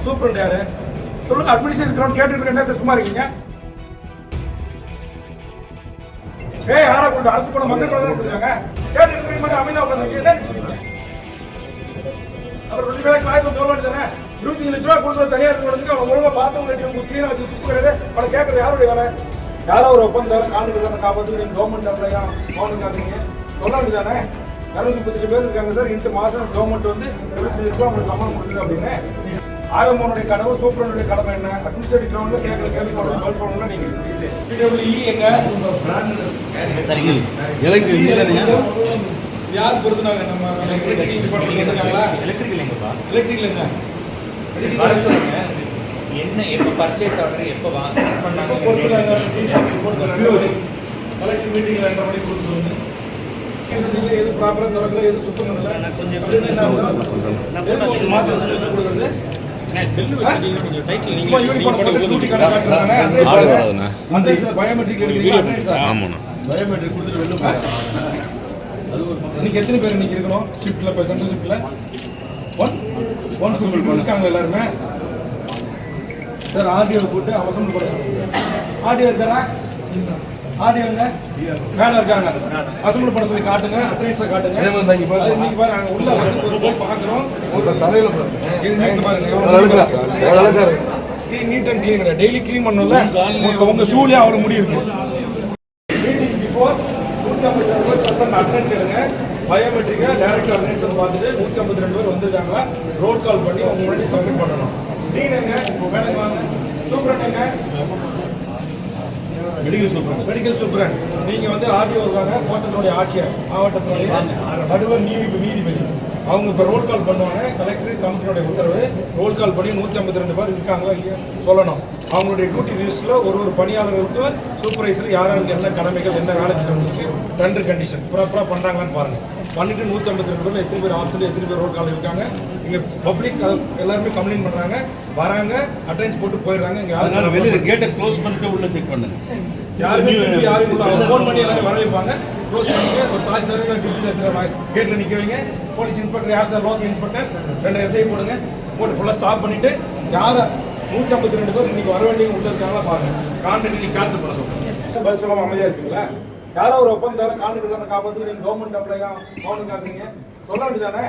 Super யாரு சொல்லுங்க. Administration ground கேட்டுட்டு என்ன சும்மா இருக்கீங்க? யாரா கொண்டு அரசு கூட மக்கள் கூட கொடுத்துருக்காங்க. கேட்டுட்டு இருக்க மாதிரி அமைதியா உட்காந்துருக்கீங்க. என்ன சொல்லுங்க? அப்புறம் 2 பேருக்கு சாயத்தை சொல்ல வேண்டியதானே? 25 லட்ச ரூபா கொடுக்குற தனியார் கொடுத்து அவங்க ஒழுங்கா பார்த்தவங்க கட்டி உங்களுக்கு கிளீனா வச்சு துப்புக்கிறது அவனை கேட்கறது யாருடைய வேலை? யாரோ ஒரு ஒப்பந்தம் கான்ட்ராக்ட் காப்பாற்று கவர்மெண்ட் அப்ளையா கவர்மெண்ட் காட்டுறீங்க சொல்ல வேண்டியதானே? 238 பேர் இருக்காங்க சார். இந்த மாசம் கவர்மெண்ட் வந்து 75 லட்ச ரூபா உங்களுக்கு சம்பளம் கொடுக்குது அப்படின்னு. ஆகமோனுடைய கடமை சூப்பரனுடைய கடமை என்ன? அட்மினிஸ்ட்ரேட்டிவ் கிரவுண்ட்ல கேட்கற கேள்வி பதில் சொல்லணும். நீங்க பிடபிள்யூஇ எங்க யார் பொறுத்துனாங்க? நம்ம எலக்ட்ரிக்கல் டிபார்ட்மெண்ட் இருக்காங்களா? எலக்ட்ரிக்கல் எங்கப்பா? எலக்ட்ரிக்கல் எங்க வர சொல்லுங்க. என்ன எப்ப பர்ச்சேஸ் ஆர்டர் எப்ப பண்ணாங்க பொறுத்துனாங்க? கலெக்டர் மீட்டிங்ல 2 மணிக்கு கொடுத்து சொல்லுங்க. எது ப்ராப்பரா தரல எது சுத்தம் பண்ணல நான் கொஞ்சம் என்ன மாசம் கொடுக்குறது செல்லு வச்சிருக்கீங்க. நீங்க டைட்டில் நீங்க யூனிஃபார்ம் போட்டு டியூட்டி காட்டுறானே அந்த பயோமெட்ரிக் எடுக்கிறீங்க. ஆமாண்ணா பயோமெட்ரிக் கொடுத்துட்டு வெளில போங்க. அது ஒரு இன்னைக்கு எத்தனை பேர் இன்னைக்கு இருக்கணும் ஷிஃப்ட்ல? இப்போ சென்ட்ரல் ஷிஃப்ட்ல 1 பீப்புள் இருக்காங்க எல்லாருமே. சார் ஆடியோ போட்டு அவசரம் போட சொல்லுங்க. ஆடியோ இருக்காரா? ஆடியோங்க மேல இருக்காங்க. அசம்பிள் பண்ண சொல்லி காட்டுங்க. அட்டெண்டன்ஸை காட்டுங்க. இன்னைக்கு பாருங்க நாங்க உள்ள வந்து ஒரு போய் பார்க்குறோம். ஒரு தலையில பாருங்க neat and clean daily clean பண்ணல. உங்க ஷூலேயே அவ்வளோ முடி இருக்கு. பிஃபோர் 152% அட்டெண்டன்ஸ் எடுங்க. பயோமெட்ரிக்கா டைரக்ட் அட்டெண்டன்ஸ் பார்த்துட்டு 152 பேர் வந்திருக்காங்க. ரோல் கால் பண்ணி அவங்க முன்னாடி சப்மிட் பண்ணணும். நீங்க மேலே வாங்க. சூப்பரண்டுங்க மெடிக்கல் சூப்பரண்ட் நீங்க வந்து ஆர்டிஓ இருக்காங்க. கோட்டத்தினுடைய ஆட்சியர் மாவட்டத்தினுடைய நடுவர் நீதிபதி அவங்க இப்போ ரோல் கால் பண்ணுவாங்க. கலெக்டர் கமிட்டியோட உத்தரவு ரோல் கால் பண்ணி 152 பேர் இருக்காங்களா இல்லையா சொல்லணும். அவங்களுடைய டியூட்டி லிஸ்ட்ல ஒரு பணியாளர்களுக்கு சூப்பர்வைசர் யாராருக்கு என்ன கடமைகள் என்ன வேலை திட்டங்களுக்கு டெண்டர் கண்டிஷன் ப்ராப்பரா பண்றாங்களான்னு பாருங்க. பண்ணிட்டு 152 பேர்ல எத்தனை பேர் ஆப்ஷன் எத்தனை பேர் ரோல் கால் இருக்காங்க. இங்க பப்ளிக் எல்லாருமே கம்ப்ளைண்ட் பண்றாங்க. வராங்க அட்டெண்டன்ஸ் போட்டு போயிடுறாங்க. இங்க யாரும் வெளியில கேட்டை க்ளோஸ் பண்ணிட்டு உள்ள செக் பண்ணுங்க. யாரும் ஃபோன் பண்ணி எல்லாரும் வர வைப்பாங்க. க்ளோஸ் பண்ணிட்டு ஒரு தாசில்தார் டிப்டி கேட்ல நிக்க வைங்க. போலீஸ் இன்ஸ்பெக்டர் யார் சார் லோக்கல் இன்ஸ்பெக்டர்ஸ் 2 எஸ்ஐ போடுங்க. போட்டு ஃபுல்லா ஸ்டாப் பண்ணிட்டு யார 152 பேர் இன்னைக்கு வர வேண்டிய உள்ள இருக்காங்களா பாருங்க. கான்ட்ராக்ட் நீங்க கேன்சல் பண்ண சொல்லுங்க. பதில் சொல்லாம அமைதியா இருக்கீங்களா? யாரோ ஒரு ஒப்பந்தம் கான்ட்ராக்ட் காப்பாற்று நீங்க கவர்மெண்ட் அப்ளையா கவர்மெண்ட் காட்டுறீங்க சொல்ல வேண்டியதானே?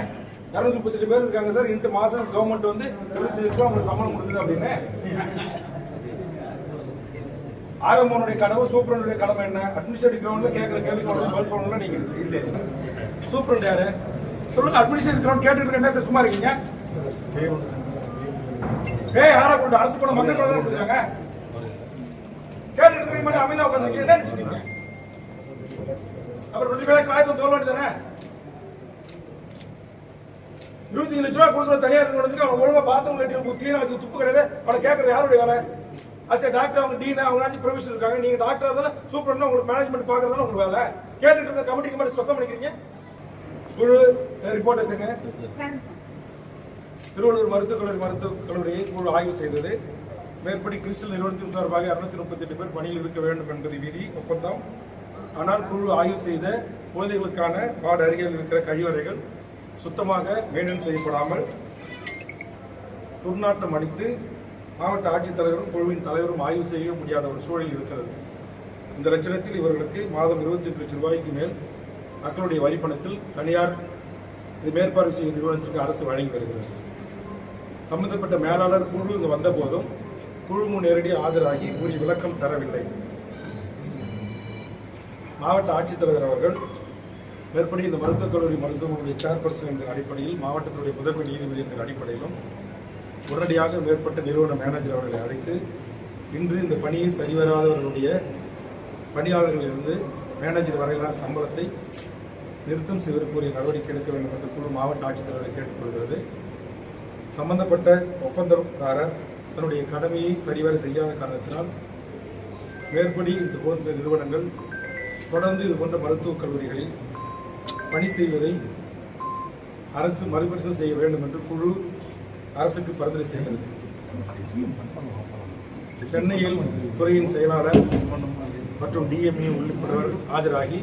238 பேர் இருக்காங்க சார். இந்த மாசம் கவர்மெண்ட் வந்து 75 லட்ச ரூபா உங்களுக்கு சம்பளம் கொடுக்குது அப்படின்னு. ஆகமோனுடைய கடமை சூப்பரனுடைய கடமை என்ன? அட்மினிஸ்ட்ரேட்டிவ் கிரவுண்ட்ல கேட்கற கேள்வி பதில் சொல்லணும். நீங்க சூப்பரண்ட் யாரு சொல்லுங்க. அட்மினிஸ்ட்ரேஷன் கிரவுண்ட் கேட்டுட்டு என்ன சார் சும்மா இருக்கீங்க? யாரா கொண்டு அரசு கூட மக்கள் கூட கொடுத்துருக்காங்க. கேட்டுட்டு இருக்க மாதிரி அமைதியா உட்காந்துருக்கீங்க. என்ன நினைச்சிருக்கீங்க? அப்புறம் 2 பேருக்கு சாயத்தை சொல்ல வேண்டியதானே? 25 லட்ச ரூபா கொடுக்குற தனியார் கொடுத்து அவங்க ஒழுங்கா பார்த்தவங்க கட்டி கிளீனா வச்சு துப்பு கிடையாது அவனை கேட்கறது யாருடைய வேலை? அஸ் டாக்டர் அவங்க டீனா அவங்க ப்ரொஃபஷனல் இருக்காங்க. நீங்க டாக்டர் தானே சூப்பர் உங்களுக்கு மேனேஜ்மெண்ட் பாக்குறதுனால உங்களுக்கு வேலை. கேட்டுட்டு இருக்க கமிட்டிக்கு மாதிரி ஸ்பெஷல் பண்ணிக்கிறீங்க. குழு ரிப்போர்ட்டர்ஸ் எங்க? திருவள்ளூர் மருத்துவக் கல்லூரியை குழு ஆய்வு செய்தது. மேற்படி கிறிஸ்டல் நிறுவனத்தின் சார்பாக 238 பேர் பணியில் இருக்க வேண்டும் என்பது விதி ஒப்பந்தம். ஆனால் குழு ஆய்வு செய்த குழந்தைகளுக்கான வார்டு அருகில் இருக்கிற கழிவறைகள் சுத்தமாக மெயின்டைன் செய்யப்படாமல் துர்நாற்றம் அடித்து மாவட்ட ஆட்சித்தலைவரும் குழுவின் தலைவரும் ஆய்வு செய்ய முடியாத ஒரு சூழல் இருக்கிறது. இந்த லட்சணத்தில் இவர்களுக்கு மாதம் 28 லட்சம் ரூபாய்க்கு மேல் மக்களுடைய வரிப்பணத்தில் தனியார் இது மேற்பார்வை செய்யும் நிறுவனத்திற்கு அரசு வழங்கி வருகிறது. சம்பந்தப்பட்ட மேலாளர் குழு இங்கு வந்த போதும் குழு முன் நேரடியாக ஆஜராகி உரிய விளக்கம் தரவில்லை. மாவட்ட ஆட்சித்தலைவர் அவர்கள் மேற்படி இந்த மருத்துவக் கல்லூரி மருத்துவமனையுடைய சேர்பர்சன் என்ற அடிப்படையில் மாவட்டத்தினுடைய முதன்மை நீதிபதி என்ற அடிப்படையிலும் உடனடியாக மேற்பட்ட நிறுவன மேனேஜர் அவர்களை அழைத்து இன்று இந்த பணியை சரிவராதவர்களுடைய பணியாளர்களிலிருந்து மேனேஜர் வரையிலான சம்பளத்தை நிறுத்தம் செய்வதற்குரிய நடவடிக்கை எடுக்க வேண்டும் என்று குழு மாவட்ட ஆட்சித்தலைவரை கேட்டுக்கொள்கிறது. சம்பந்தப்பட்ட ஒப்பந்ததாரர் தன்னுடைய கடமையை சரிவர செய்யாத காரணத்தினால் மேற்படி இது போன்ற நிறுவனங்கள் தொடர்ந்து இது போன்ற மருத்துவக் கல்லூரிகளில் பணி செய்வதை அரசு மறுபரிசீலனை செய்ய வேண்டும் என்று குழு அரசுக்கு பரிந்துரை செய்கிறது. சென்னையில் துறையின் செயலாளர் மற்றும் டிஎம்ஏ உள்ளிட்டவர் ஆஜராகி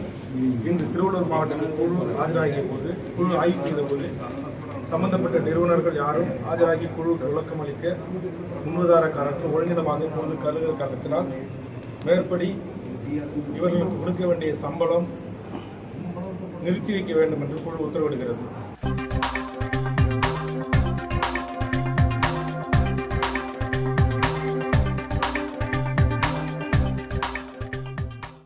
இன்று திருவள்ளூர் மாவட்டத்தில் குழு ஆஜராகிய போது குழு ஆய்வு செய்த போது சம்பந்தப்பட்ட நிறுவனர்கள் யாரும் ஆஜராகி குழுவுக்கு விளக்கம் அளிக்க முன்னுதாரணக்காரர்கள் ஒருங்கிதமாக பொழுது கருதுகிற காரணத்தினால் மேற்படி இவர்களுக்கு கொடுக்க வேண்டிய சம்பளம் நிறுத்தி வைக்க வேண்டும் என்று குழு உத்தரவிடுகிறது.